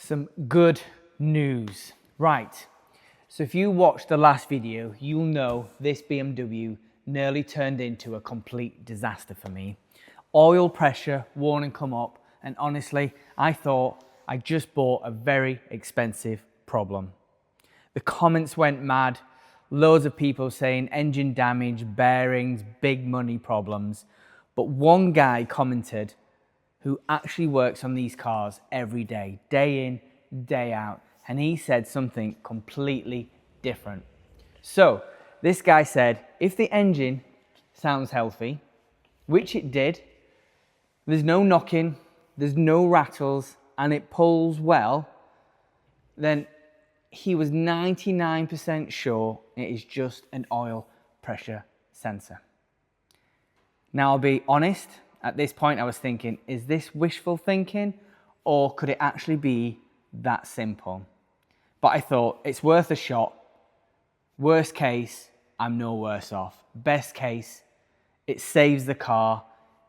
Some good news. Right, so if you watched the last video, you'll know this BMW nearly turned into a complete disaster for me. Oil pressure warning come up, and honestly, I thought I just bought a very expensive problem. The comments went mad, loads of people saying engine damage, bearings, big money problems. But one guy commented who actually works on these cars every day, day in, day out, and he said something completely different. So this guy said, if the engine sounds healthy, which it did, there's no knocking, there's no rattles, and it pulls well, then he was 99% sure it is just an oil pressure sensor. Now, I'll be honest, at this point I was thinking, is this wishful thinking, or could it actually be that simple? But I thought, it's worth a shot. Worst case, I'm no worse off. Best case, it saves the car,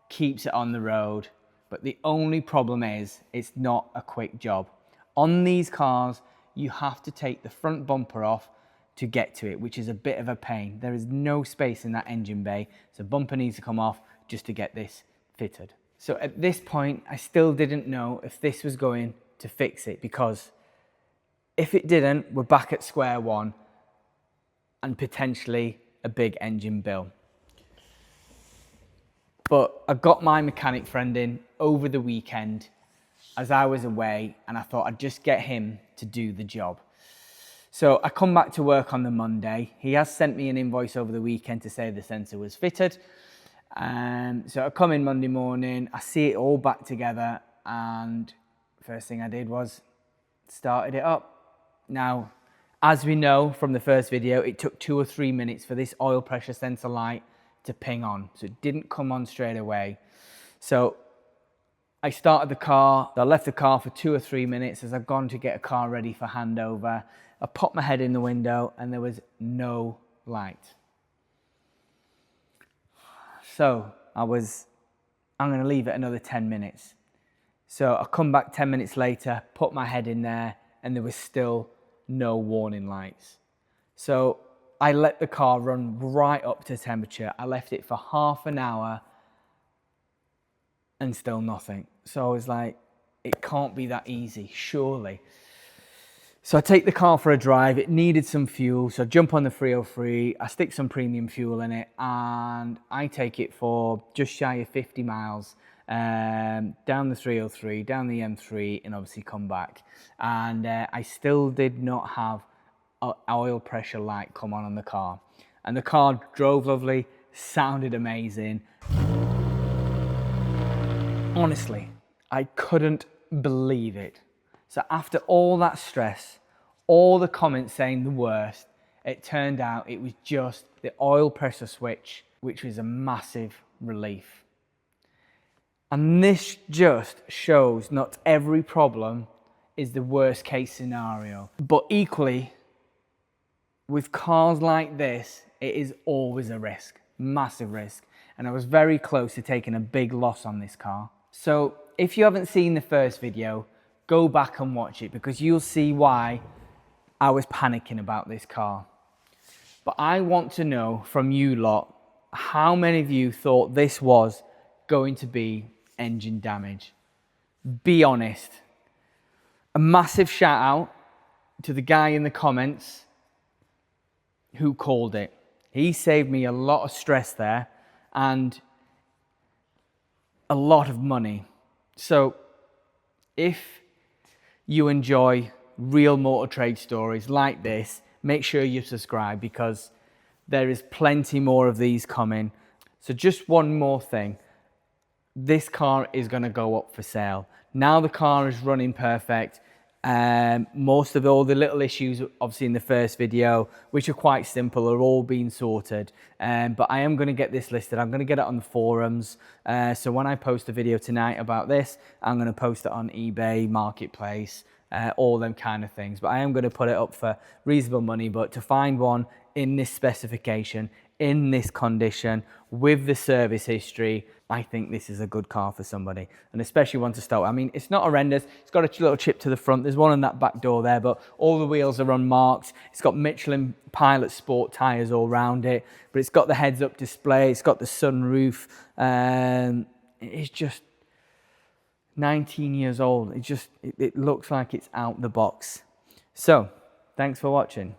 keeps it on the road. But the only problem is, it's not a quick job. On these cars, you have to take the front bumper off to get to it, which is a bit of a pain. There is no space in that engine bay, so bumper needs to come off just to get this fitted. So at this point, I still didn't know if this was going to fix it, because if it didn't, we're back at square one and potentially a big engine bill. But I got my mechanic friend in over the weekend as I was away, and I thought I'd just get him to do the job. So I come back to work on the Monday. He has sent me an invoice over the weekend to say the sensor was fitted. So I come in Monday morning, I see it all back together, and first thing I did was started it up. Now, as we know from the first video, it took 2 or 3 minutes for this oil pressure sensor light to ping on. So it didn't come on straight away. So I started the car, I left the car for 2 or 3 minutes as I've gone to get a car ready for handover. I popped my head in the window and there was no light. So I'm going to leave it another 10 minutes. So I come back 10 minutes later, put my head in there, and there was still no warning lights. So I let the car run right up to temperature. I left it for half an hour and still nothing. So I was like, it can't be that easy, surely. So I take the car for a drive. It needed some fuel, so I jump on the 303, I stick some premium fuel in it, and I take it for just shy of 50 miles down the 303, down the M3, and obviously come back. And I still did not have an oil pressure light come on the car. And the car drove lovely, sounded amazing. Honestly, I couldn't believe it. So after all that stress, all the comments saying the worst, it turned out it was just the oil pressure switch, which was a massive relief. And this just shows not every problem is the worst case scenario. But equally, with cars like this, it is always a risk, massive risk. And I was very close to taking a big loss on this car. So if you haven't seen the first video, go back and watch it, because you'll see why I was panicking about this car. But I want to know from you lot, how many of you thought this was going to be engine damage? Be honest. A massive shout out to the guy in the comments who called it. He saved me a lot of stress there and a lot of money. So if you enjoy real motor trade stories like this, make sure you subscribe, because there is plenty more of these coming. So just one more thing. This car is going to go up for sale. Now the car is running perfect. Most of all the little issues, obviously in the first video, which are quite simple, are all being sorted. But I am going to get this listed. I'm going to get it on the forums. So when I post a video tonight about this, I'm going to post it on eBay, Marketplace, all them kind of things. But I am going to put it up for reasonable money. But to find one in this specification, in this condition, with the service history, I think this is a good car for somebody, and especially one to start. I mean, it's not horrendous. It's got a little chip to the front. There's one on that back door there, but all the wheels are unmarked. It's got Michelin Pilot Sport tyres all around it, but it's got the heads-up display. It's got the sunroof. It's just 19 years old. It looks like it's out the box. So, thanks for watching.